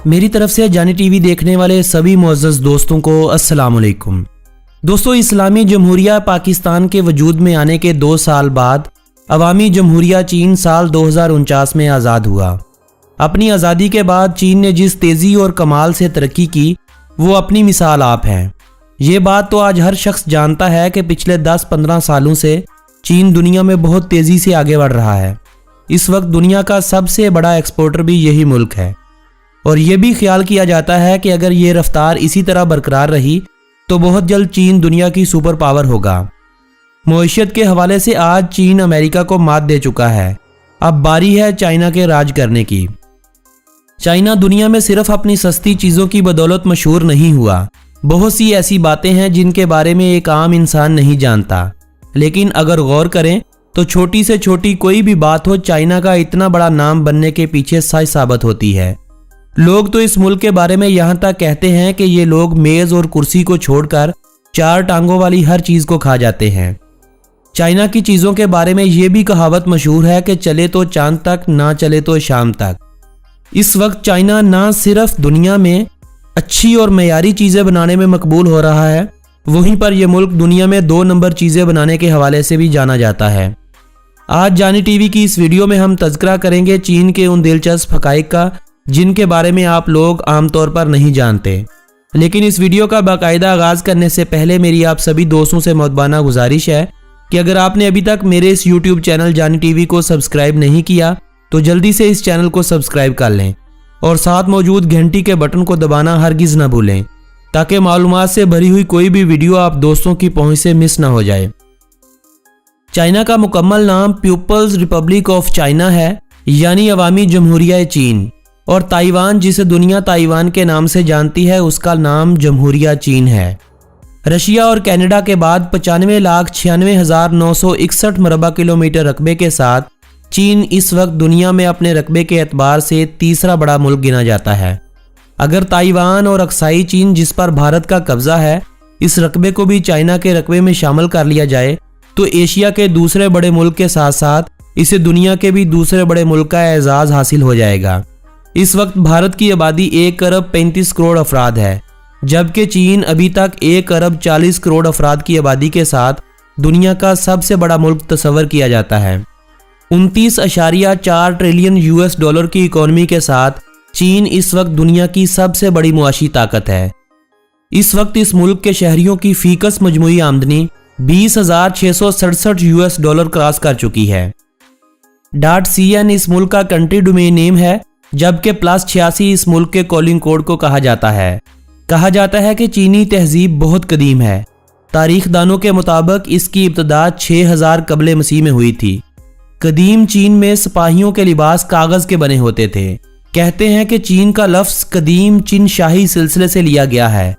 मेरी तरफ से जानी टीवी देखने वाले सभी मुअज़्ज़ज़ दोस्तों को अस्सलाम वालेकुम। दोस्तों, इस्लामी जमहूरिया पाकिस्तान के वजूद में आने के 2 साल बाद अवामी जमहूरिया चीन साल 2049 में आज़ाद हुआ। अपनी आज़ादी के बाद चीन ने जिस तेज़ी और कमाल से तरक्की की वो अपनी मिसाल आप है। ये बात तो आज हर शख्स जानता है कि पिछले 10-15 सालों से चीन दुनिया में बहुत तेज़ी से आगे बढ़ रहा है। इस वक्त दुनिया का सबसे बड़ा एक्सपोर्टर भी यही मुल्क है और ये भी ख्याल किया जाता है कि अगर ये रफ्तार इसी तरह बरकरार रही तो बहुत जल्द चीन दुनिया की सुपर पावर होगा। मईशत के हवाले से आज चीन अमेरिका को मात दे चुका है। अब बारी है चाइना के राज करने की। चाइना दुनिया में सिर्फ अपनी सस्ती चीज़ों की बदौलत मशहूर नहीं हुआ। बहुत सी ऐसी बातें हैं जिनके बारे में एक आम इंसान नहीं जानता, लेकिन अगर गौर करें तो छोटी से छोटी कोई भी बात हो, चाइना का इतना बड़ा नाम बनने के पीछे सच साबित होती है। लोग तो इस मुल्क के बारे में यहाँ तक कहते हैं कि ये लोग मेज़ और कुर्सी को छोड़कर 4 टांगों वाली हर चीज़ को खा जाते हैं। चाइना की चीज़ों के बारे में ये भी कहावत मशहूर है कि चले तो चांद तक, ना चले तो शाम तक। इस वक्त चाइना ना सिर्फ दुनिया में अच्छी और मयारी चीज़ें बनाने में मकबूल हो रहा है, वहीं पर यह मुल्क दुनिया में 2 नंबर चीज़ें बनाने के हवाले से भी जाना जाता है। आज जानी टीवी की इस वीडियो में हम तज़किरा करेंगे चीन के उन दिलचस्प हक़ाइक़ का जिनके बारे में आप लोग आमतौर पर नहीं जानते। लेकिन इस वीडियो का बाकायदा आगाज़ करने से पहले मेरी आप सभी दोस्तों से मुअद्दबाना गुजारिश है कि अगर आपने अभी तक मेरे इस यूट्यूब चैनल जानी टीवी को सब्सक्राइब नहीं किया तो जल्दी से इस चैनल को सब्सक्राइब कर लें और साथ मौजूद घंटी के बटन को दबाना हरगिज़ न भूलें ताकि मालूमात से भरी हुई कोई भी वीडियो आप दोस्तों की पहुंच से मिस ना हो जाए। चाइना का मुकम्मल नाम पीपल्स रिपब्लिक ऑफ चाइना है, यानी अवामी जमहूरिया चीन, और ताइवान जिसे दुनिया ताइवान के नाम से जानती है उसका नाम जमहूरिया चीन है। रशिया और कनाडा के बाद 95,96,961 मरबा किलोमीटर रकबे के साथ चीन इस वक्त दुनिया में अपने रकबे के एतबार से तीसरा बड़ा मुल्क गिना जाता है। अगर ताइवान और अक्साई चीन जिस पर भारत का कब्जा है इस रकबे को भी चाइना के रकबे में शामिल कर लिया जाए तो एशिया के दूसरे बड़े मुल्क के साथ साथ इसे दुनिया के भी दूसरे बड़े मुल्क का एजाज़ हासिल हो जाएगा। इस वक्त भारत की आबादी 1 अरब 35 करोड़ अफराद है, जबकि चीन अभी तक 1 अरब 40 करोड़ अफराद की आबादी के साथ दुनिया का सबसे बड़ा मुल्क तस्वर किया जाता है। 29.4 ट्रिलियन US डॉलर की इकॉनमी के साथ चीन इस वक्त दुनिया की सबसे बड़ी मुआशी ताकत है। इस वक्त इस मुल्क के शहरियों की फीकस मजमूई आमदनी 20,667 US डॉलर क्रॉस कर चुकी है। .cn इस मुल्क का कंट्री डोमेन नेम है, जबकि +86 इस मुल्क के कॉलिंग कोड को कहा जाता है। कहा जाता है कि चीनी तहजीब बहुत कदीम है। तारीख दानों के मुताबिक इसकी इब्तदा 6000 कबले मसीह में हुई थी। कदीम चीन में सिपाहियों के लिबास कागज के बने होते थे। कहते हैं कि चीन का लफ्ज कदीम चिन शाही सिलसिले से लिया गया है।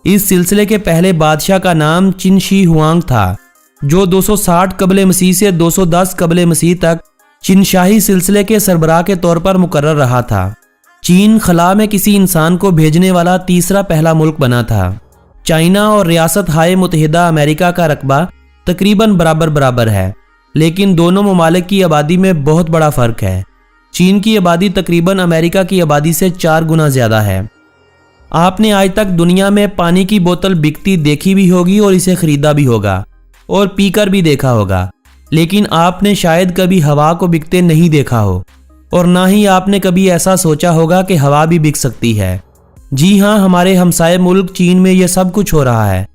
इस सिलसिले के पहले बादशाह का नाम चिन शी हुआंग था, जो 260 कबले मसीह से 210 कबले मसीह तक चीन शाही सिलसिले के सरबराह के तौर पर मुकर्रर रहा था। चीन खला में किसी इंसान को भेजने वाला तीसरा पहला मुल्क बना था। चाइना और रियासत हाय मुत्तहिदा अमेरिका का रकबा तकरीबन बराबर है, लेकिन दोनों ममालिक की आबादी में बहुत बड़ा फ़र्क है। चीन की आबादी तकरीबन अमेरिका की आबादी से 4 गुना ज़्यादा है। आपने आज तक दुनिया में पानी की बोतल बिकती देखी भी होगी और इसे ख़रीदा भी होगा और पीकर भी देखा होगा, लेकिन आपने शायद कभी हवा को बिकते नहीं देखा हो और ना ही आपने कभी ऐसा सोचा होगा कि हवा भी बिक सकती है। जी हाँ, हमारे हमसाये मुल्क चीन में यह सब कुछ हो रहा है।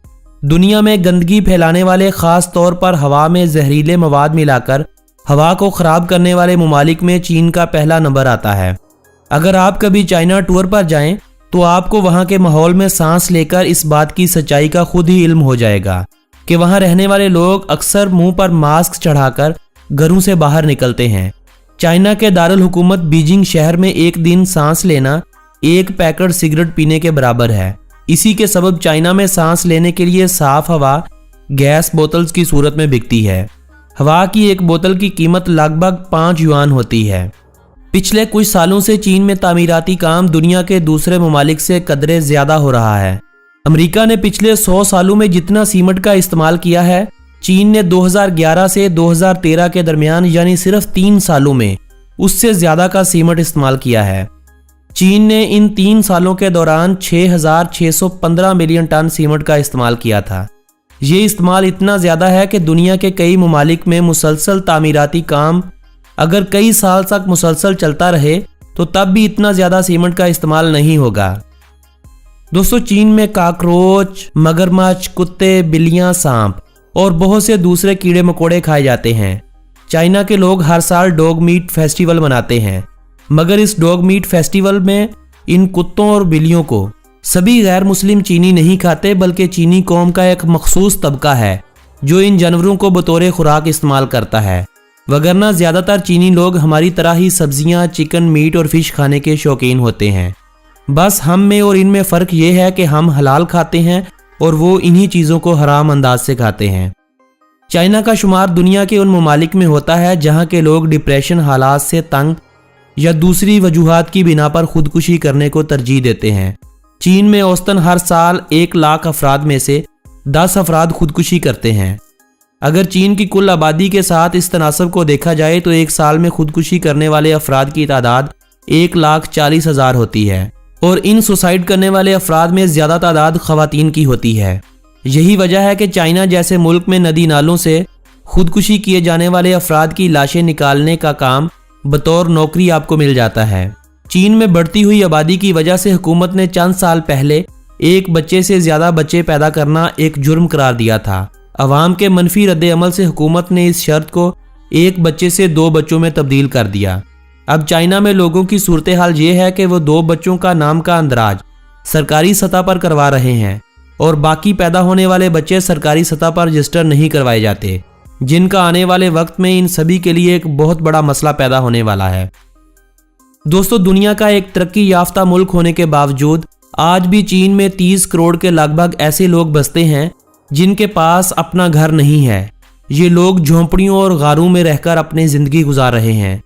दुनिया में गंदगी फैलाने वाले ख़ास तौर पर हवा में जहरीले मवाद मिलाकर हवा को ख़राब करने वाले ममालिक में चीन का पहला नंबर आता है। अगर आप कभी चाइना टूर पर जाएं तो आपको वहाँ के माहौल में सांस लेकर इस बात की सच्चाई का खुद ही इल्म हो जाएगा कि वहाँ रहने वाले लोग अक्सर मुंह पर मास्क चढ़ाकर घरों से बाहर निकलते हैं। चाइना के दारुल हुकूमत बीजिंग शहर में एक दिन सांस लेना 1 पैकेट सिगरेट पीने के बराबर है। इसी के सबब चाइना में सांस लेने के लिए साफ हवा गैस बोतल्स की सूरत में बिकती है। हवा की एक बोतल की कीमत लगभग 5 युआन होती है। पिछले कुछ सालों से चीन में तामीराती काम दुनिया के दूसरे ममालिक से कदरे ज़्यादा हो रहा है। अमेरिका ने पिछले 100 सालों में जितना सीमेंट का इस्तेमाल किया है, चीन ने 2011 से 2013 के दरमियान यानी सिर्फ 3 सालों में उससे ज़्यादा का सीमेंट इस्तेमाल किया है। चीन ने इन 3 सालों के दौरान 6,615 मिलियन टन सीमेंट का इस्तेमाल किया था। ये इस्तेमाल इतना ज़्यादा है कि दुनिया के कई ममालिक में मुसलसल तामीराती काम अगर कई साल तक मुसलसल चलता रहे तो तब भी इतना ज़्यादा सीमेंट का इस्तेमाल नहीं होगा। दोस्तों, चीन में काकरोच, मगरमच्छ, कुत्ते, बिल्लियाँ, सांप और बहुत से दूसरे कीड़े मकोड़े खाए जाते हैं। चाइना के लोग हर साल डॉग मीट फेस्टिवल मनाते हैं, मगर इस डॉग मीट फेस्टिवल में इन कुत्तों और बिल्लियों को सभी गैर मुस्लिम चीनी नहीं खाते, बल्कि चीनी कौम का एक मखसूस तबका है जो इन जानवरों को बतौर खुराक इस्तेमाल करता है। वगरना ज़्यादातर चीनी लोग हमारी तरह ही सब्जियां, चिकन, मीट और फिश खाने के शौकीन होते हैं। बस हम में और इनमें फ़र्क ये है कि हम हलाल खाते हैं और वो इन्हीं चीज़ों को हराम अंदाज से खाते हैं। चाइना का शुमार दुनिया के उन ममालिक में होता है जहाँ के लोग डिप्रेशन हालात से तंग या दूसरी वजूहात की बिना पर खुदकुशी करने को तरजीह देते हैं। चीन में औसतन हर साल 1 लाख अफराद में से 10 अफराद खुदकुशी करते हैं। अगर चीन की कुल आबादी के साथ इस तनासब को देखा जाए तो एक साल में खुदकुशी करने वाले अफराद की तादाद 1,40,000 होती है और इन सुसाइड करने वाले अफराद में ज़्यादा तादाद ख़वातीन की होती है। यही वजह है कि चाइना जैसे मुल्क में नदी नालों से खुदकुशी किए जाने वाले अफराद की लाशें निकालने का काम बतौर नौकरी आपको मिल जाता है। चीन में बढ़ती हुई आबादी की वजह से हुकूमत ने चंद साल पहले एक बच्चे से ज़्यादा बच्चे पैदा करना एक जुर्म करार दिया था। अवाम के मनफी रद्द-ए-अमल से हुकूमत ने इस शर्त को एक बच्चे से 2 बच्चों में तब्दील कर दिया। अब चाइना में लोगों की सूरत हाल ये है कि वो 2 बच्चों का नाम का अंदराज सरकारी सतह पर करवा रहे हैं और बाकी पैदा होने वाले बच्चे सरकारी सतह पर रजिस्टर नहीं करवाए जाते, जिनका आने वाले वक्त में इन सभी के लिए एक बहुत बड़ा मसला पैदा होने वाला है। दोस्तों, दुनिया का एक तरक्की याफ्ता मुल्क होने के बावजूद आज भी चीन में 30 करोड़ के लगभग ऐसे लोग बसते हैं जिनके पास अपना घर नहीं है। ये लोग झोंपड़ियों और गारों में रहकर अपनी ज़िंदगी गुजार रहे हैं।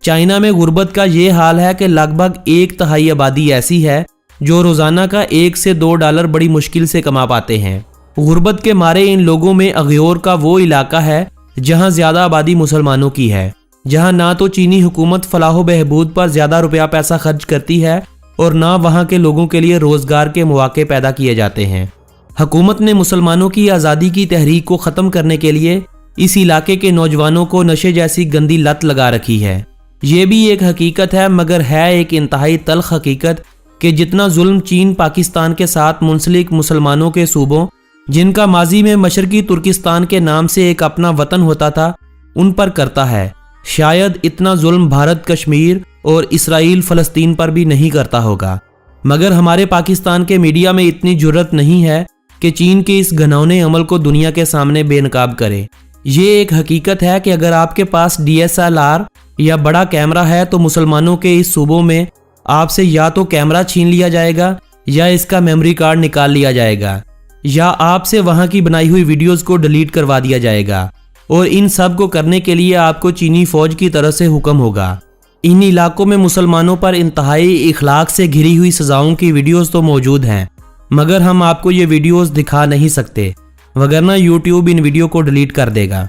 चाइना में गुर्बत का ये हाल है कि लगभग 1/3 आबादी ऐसी है जो रोज़ाना का $1 से $2 बड़ी मुश्किल से कमा पाते हैं। गुर्बत के मारे इन लोगों में अगयोर का वो इलाका है जहाँ ज़्यादा आबादी मुसलमानों की है, जहाँ ना तो चीनी हुकूमत फलाह बहबूद पर ज़्यादा रुपया पैसा खर्च करती है और ना वहाँ के लोगों के लिए रोज़गार के मौके पैदा किए जाते हैं। हुकूमत ने मुसलमानों की आज़ादी की तहरीक को ख़त्म करने के लिए इस इलाके के नौजवानों को नशे जैसी गंदी लत लगा रखी है। ये भी एक हकीकत है, मगर है एक इंतहाई तल्ख हकीकत कि जितना जुल्म चीन पाकिस्तान के साथ मुंसलिक मुसलमानों के सूबों, जिनका माजी में मशरकी तुर्किस्तान के नाम से एक अपना वतन होता था, उन पर करता है, शायद इतना जुल्म भारत कश्मीर और इसराइल फ़लस्तीन पर भी नहीं करता होगा। मगर हमारे पाकिस्तान के मीडिया में इतनी जुर्रत नहीं है कि चीन के इस घिनौने अमल को दुनिया के सामने बेनकाब करे। ये एक हकीकत है कि अगर आपके पास DSLR या बड़ा कैमरा है तो मुसलमानों के इस सूबों में आपसे या तो कैमरा छीन लिया जाएगा या इसका मेमोरी कार्ड निकाल लिया जाएगा या आपसे वहाँ की बनाई हुई वीडियोस को डिलीट करवा दिया जाएगा। और इन सब को करने के लिए आपको चीनी फौज की तरफ से हुक्म होगा। इन इलाकों में मुसलमानों पर इंतहाई इखलाक से घिरी हुई सजाओं की वीडियोस तो मौजूद हैं, मगर हम आपको ये वीडियोस दिखा नहीं सकते, वगरना यूट्यूब इन वीडियो को डिलीट कर देगा।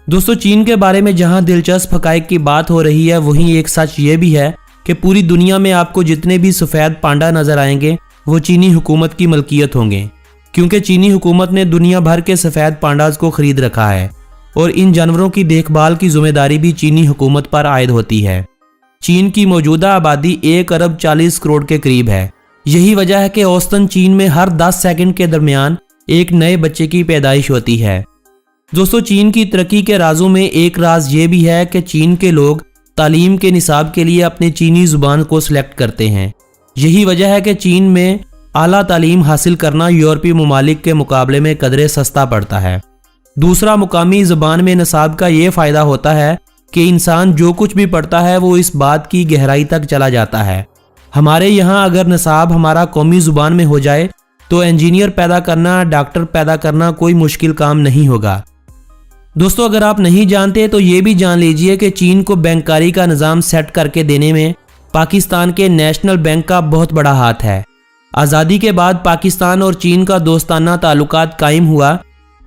दोस्तों, चीन के बारे में जहां दिलचस्प हक़ाइक़ की बात हो रही है, वहीं एक सच ये भी है कि पूरी दुनिया में आपको जितने भी सफ़ेद पांडा नज़र आएंगे वो चीनी हुकूमत की मलकियत होंगे, क्योंकि चीनी हुकूमत ने दुनिया भर के सफ़ेद पांडाज को ख़रीद रखा है और इन जानवरों की देखभाल की जिम्मेदारी भी चीनी हुकूमत पर आयद होती है। चीन की मौजूदा आबादी 1,40 करोड़ के करीब है। यही वजह है कि औसतन चीन में हर 10 सेकंड के दरमियान एक नए बच्चे की पैदाइश होती है। दोस्तों, चीन की तरक्की के राजों में एक राज ये भी है कि चीन के लोग तालीम के निसाब के लिए अपनी चीनी ज़ुबान को सिलेक्ट करते हैं। यही वजह है कि चीन में आला तालीम हासिल करना यूरोपीय ममालिक के मुकाबले में कदरे सस्ता पड़ता है। दूसरा, मुकामी ज़ुबान में निसाब का ये फ़ायदा होता है कि इंसान जो कुछ भी पढ़ता है वो इस बात की गहराई तक चला जाता है। हमारे यहाँ अगर निसाब हमारा कौमी ज़ुबान में हो जाए तो इंजीनियर पैदा करना, डॉक्टर पैदा करना कोई मुश्किल काम नहीं होगा। दोस्तों, अगर आप नहीं जानते तो ये भी जान लीजिए कि चीन को बैंककारी का निज़ाम सेट करके देने में पाकिस्तान के नेशनल बैंक का बहुत बड़ा हाथ है। आज़ादी के बाद पाकिस्तान और चीन का दोस्ताना ताल्लुकात कायम हुआ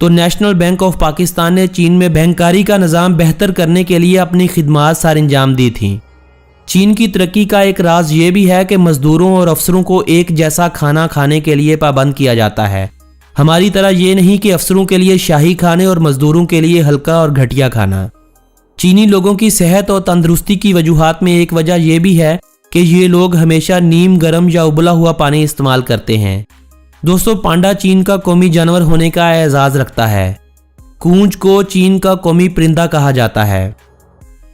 तो नेशनल बैंक ऑफ पाकिस्तान ने चीन में बैंककारी का निज़ाम बेहतर करने के लिए अपनी खिदमात सरअंजाम दी थी। चीन की तरक्की का एक राज ये भी है कि मजदूरों और अफसरों को एक जैसा खाना खाने के लिए पाबंद किया जाता है। हमारी तरह ये नहीं कि अफसरों के लिए शाही खाने और मजदूरों के लिए हल्का और घटिया खाना। चीनी लोगों की सेहत और तंदुरुस्ती की वजूहात में एक वजह यह भी है कि ये लोग हमेशा नीम गर्म या उबला हुआ पानी इस्तेमाल करते हैं। दोस्तों, पांडा चीन का कौमी जानवर होने का एजाज रखता है। कूंज को चीन का कौमी परिंदा कहा जाता है।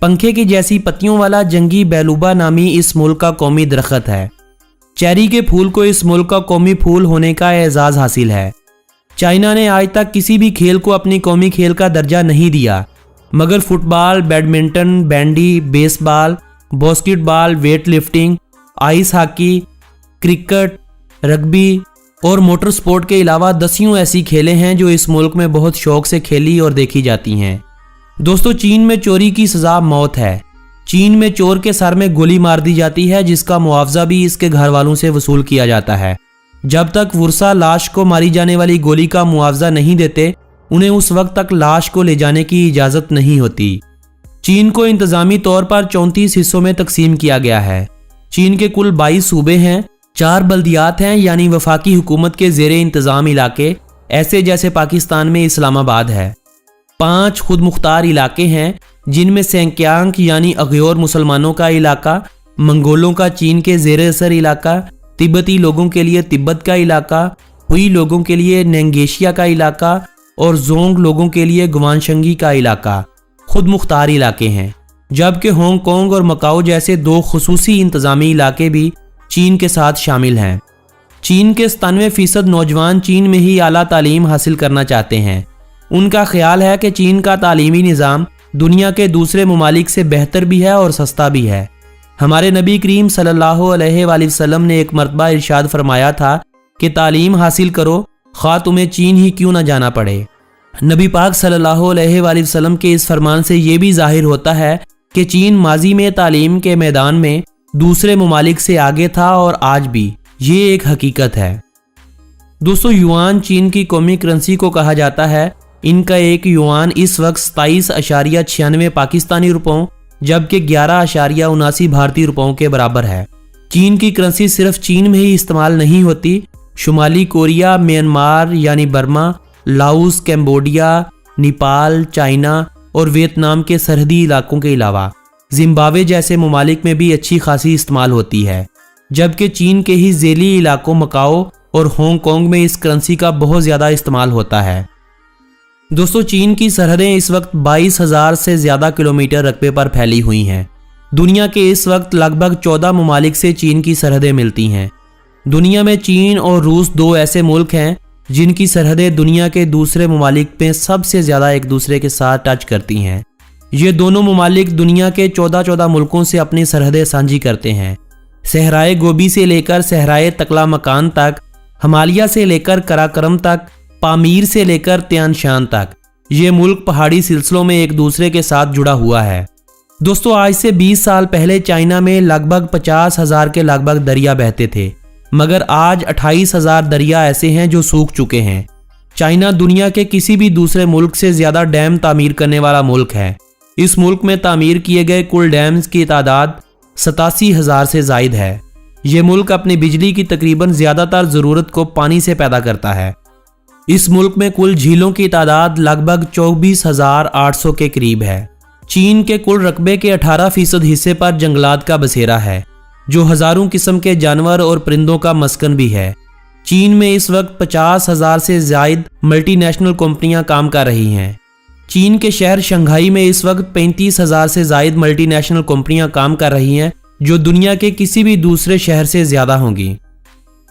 पंखे की जैसी पत्तियों वाला जंगी बेलूबा नामी इस मुल्क का कौमी दरख्त है। चेरी के फूल को इस मुल्क का कौमी फूल होने का एजाज हासिल है। चाइना ने आज तक किसी भी खेल को अपनी कौमी खेल का दर्जा नहीं दिया, मगर football, badminton, bandy, baseball, basketball, weight lifting, ice hockey, cricket, rugby और मोटर स्पोर्ट के अलावा दसियों ऐसी खेलें हैं जो इस मुल्क में बहुत शौक से खेली और देखी जाती हैं। दोस्तों, चीन में चोरी की सजा मौत है। चीन में चोर के सर में गोली मार दी जाती है, जिसका मुआवजा भी इसके घर वालों से वसूल किया जाता है। जब तक वुरसा लाश को मारी जाने वाली गोली का मुआवजा नहीं देते, उन्हें उस वक्त तक लाश को ले जाने की इजाज़त नहीं होती। चीन को इंतज़ामी तौर पर 34 हिस्सों में तकसीम किया गया है। चीन के कुल 22 सूबे हैं, 4 बल्दियात हैं यानी वफाकी हुकूमत के ज़ेरे इंतज़ाम इलाके, ऐसे जैसे पाकिस्तान में इस्लामाबाद है। 5 खुद मुख्तार इलाके हैं, जिनमें सेंक्यांग यानी अगयोर मुसलमानों का इलाका, मंगोलों का चीन के ज़ेरे असर इलाका, तिब्बती लोगों के लिए तिब्बत का इलाका, हुई लोगों के लिए नेंगेशिया का इलाका और जोंग लोगों के लिए गुआनशंगी का इलाका खुद मुख्तार इलाके हैं। जबकि हांगकांग और मकाओ जैसे 2 खुसूसी इंतज़ामी इलाके भी चीन के साथ शामिल हैं। चीन के 97% नौजवान चीन में ही आला तालीम हासिल करना चाहते हैं। उनका ख्याल है कि चीन का तालीमी निज़ाम दुनिया के दूसरे ममालिक से बेहतर भी है और सस्ता भी है। हमारे नबी करीम सल्लल्लाहु अलैहि वसल्लम ने एक मरतबा इरशाद फरमाया था कि तालीम हासिल करो, खा तुम्हें चीन ही क्यों ना जाना पड़े। नबी पाक सल्लल्लाहु अलैहि वसल्लम के इस फरमान से ये भी जाहिर होता है कि चीन माजी में तालीम के मैदान में दूसरे ममालिक से आगे था और आज भी ये एक हकीकत है। दोस्तों, युआन चीन की कौमी करेंसी को कहा जाता है। इनका एक युआन इस वक्त 27.96 पाकिस्तानी रुपयों जबकि 11.79 भारतीय रुपयों के बराबर है। चीन की करेंसी सिर्फ चीन में ही इस्तेमाल नहीं होती। शुमाली कोरिया, म्यांमार यानी Burma, Laos, Cambodia, Nepal, China और वियतनाम के सरहदी इलाकों के अलावा जिम्बाब्वे जैसे ममालिक में भी अच्छी खासी इस्तेमाल होती है। जबकि चीन के ही ज़ेली इलाकों मकाओ और हांगकांग में इस करेंसी का बहुत ज़्यादा इस्तेमाल होता है। दोस्तों, चीन की सरहदें इस वक्त 22,000 से ज़्यादा किलोमीटर रकबे पर फैली हुई हैं। दुनिया के इस वक्त लगभग 14 ममालिक से चीन की सरहदें मिलती हैं। दुनिया में चीन और रूस 2 ऐसे मुल्क हैं जिनकी सरहदें दुनिया के दूसरे ममालिक में सबसे ज़्यादा एक दूसरे के साथ टच करती हैं। ये दोनों ममालिक दुनिया के 14 मुल्कों से अपनी सरहदें साझी करते हैं। सहराए गोबी से लेकर सहराए तकला मकान तक, हिमालय से लेकर कराकरम तक, पामीर से लेकर त्यान शान तक, ये मुल्क पहाड़ी सिलसिलों में एक दूसरे के साथ जुड़ा हुआ है। दोस्तों, आज से 20 साल पहले चाइना में लगभग 50,000 के लगभग दरिया बहते थे, मगर आज 28,000 दरिया ऐसे हैं जो सूख चुके हैं। चाइना दुनिया के किसी भी दूसरे मुल्क से ज़्यादा डैम तामीर करने वाला मुल्क है। इस मुल्क में तामीर किए गए कुल डैम्स की तादाद 87,000 से ज़ायद है। ये मुल्क अपनी बिजली की तकरीबन ज़्यादातर ज़रूरत को पानी से पैदा करता है। इस मुल्क में कुल झीलों की तादाद लगभग 24,800 के करीब है। चीन के कुल रकबे के 18% हिस्से पर जंगलात का बसेरा है, जो हज़ारों किस्म के जानवर और परिंदों का मस्कन भी है। चीन में इस वक्त 50,000 से ज़ायद मल्टीनेशनल कंपनियां काम कर रही हैं। चीन के शहर शंघाई में इस वक्त 35,000 से ज़ायद मल्टीनेशनल कंपनियां काम कर रही हैं, जो दुनिया के किसी भी दूसरे शहर से ज़्यादा होंगी।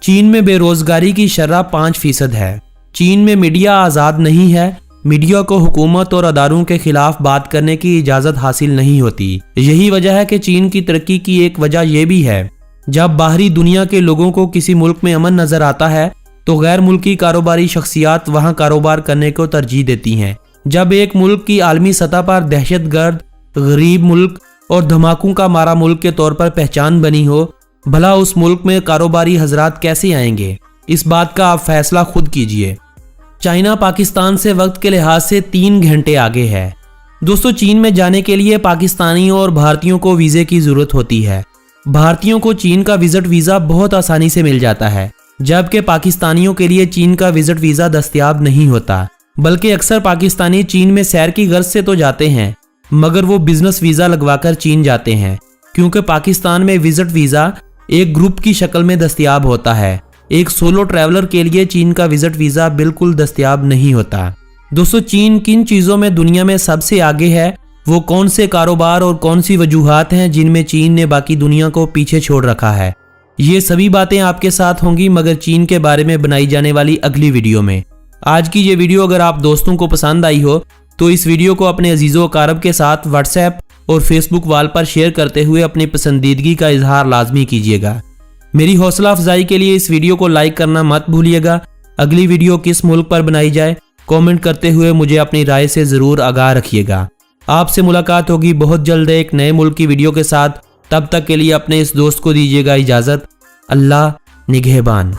चीन में बेरोज़गारी की शरह 5% है। चीन में मीडिया आज़ाद नहीं है। मीडिया को हुकूमत और अदारों के खिलाफ बात करने की इजाज़त हासिल नहीं होती। यही वजह है कि चीन की तरक्की की एक वजह यह भी है, जब बाहरी दुनिया के लोगों को किसी मुल्क में अमन नज़र आता है तो गैर मुल्की कारोबारी शख्सियात वहाँ कारोबार करने को तरजीह देती हैं। जब एक मुल्क की आलमी सतह पर दहशतगर्द, गरीब मुल्क और धमाकों का मारा मुल्क के तौर पर पहचान बनी हो, भला उस मुल्क में कारोबारी हजरात कैसे आएंगे? इस बात का आप फैसला खुद कीजिए। चाइना पाकिस्तान से वक्त के लिहाज से 3 घंटे आगे है। दोस्तों चीन में जाने के लिए पाकिस्तानियों और भारतीयों को वीज़े की ज़रूरत होती है। भारतीयों को चीन का विजिट वीज़ा बहुत आसानी से मिल जाता है, जबकि पाकिस्तानियों के लिए चीन का विजिट वीज़ा दस्तयाब नहीं होता। बल्कि अक्सर पाकिस्तानी चीन में सैर की गर्ज से तो जाते हैं, मगर वो बिजनेस वीज़ा लगवाकर चीन जाते हैं, क्योंकि पाकिस्तान में विजिट वीज़ा एक ग्रुप की शक्ल में दस्तयाब होता है। एक सोलो ट्रैवलर के लिए चीन का विजिट वीज़ा बिल्कुल दस्तयाब नहीं होता। दोस्तों चीन किन चीज़ों में दुनिया में सबसे आगे है, वो कौन से कारोबार और कौन सी वजूहात हैं जिनमें चीन ने बाकी दुनिया को पीछे छोड़ रखा है, ये सभी बातें आपके साथ होंगी मगर चीन के बारे में बनाई जाने वाली अगली वीडियो में। आज की ये वीडियो अगर आप दोस्तों को पसंद आई हो तो इस वीडियो को अपने अजीज़ों अकारब के साथ व्हाट्सएप और फेसबुक वाल पर शेयर करते हुए अपनी पसंदीदगी का इजहार लाजमी कीजिएगा। मेरी हौसला अफजाई के लिए इस वीडियो को लाइक करना मत भूलिएगा। अगली वीडियो किस मुल्क पर बनाई जाए कमेंट करते हुए मुझे अपनी राय से ज़रूर आगाह रखिएगा। आपसे मुलाकात होगी बहुत जल्द एक नए मुल्क की वीडियो के साथ। तब तक के लिए अपने इस दोस्त को दीजिएगा इजाज़त। अल्लाह निगहबान।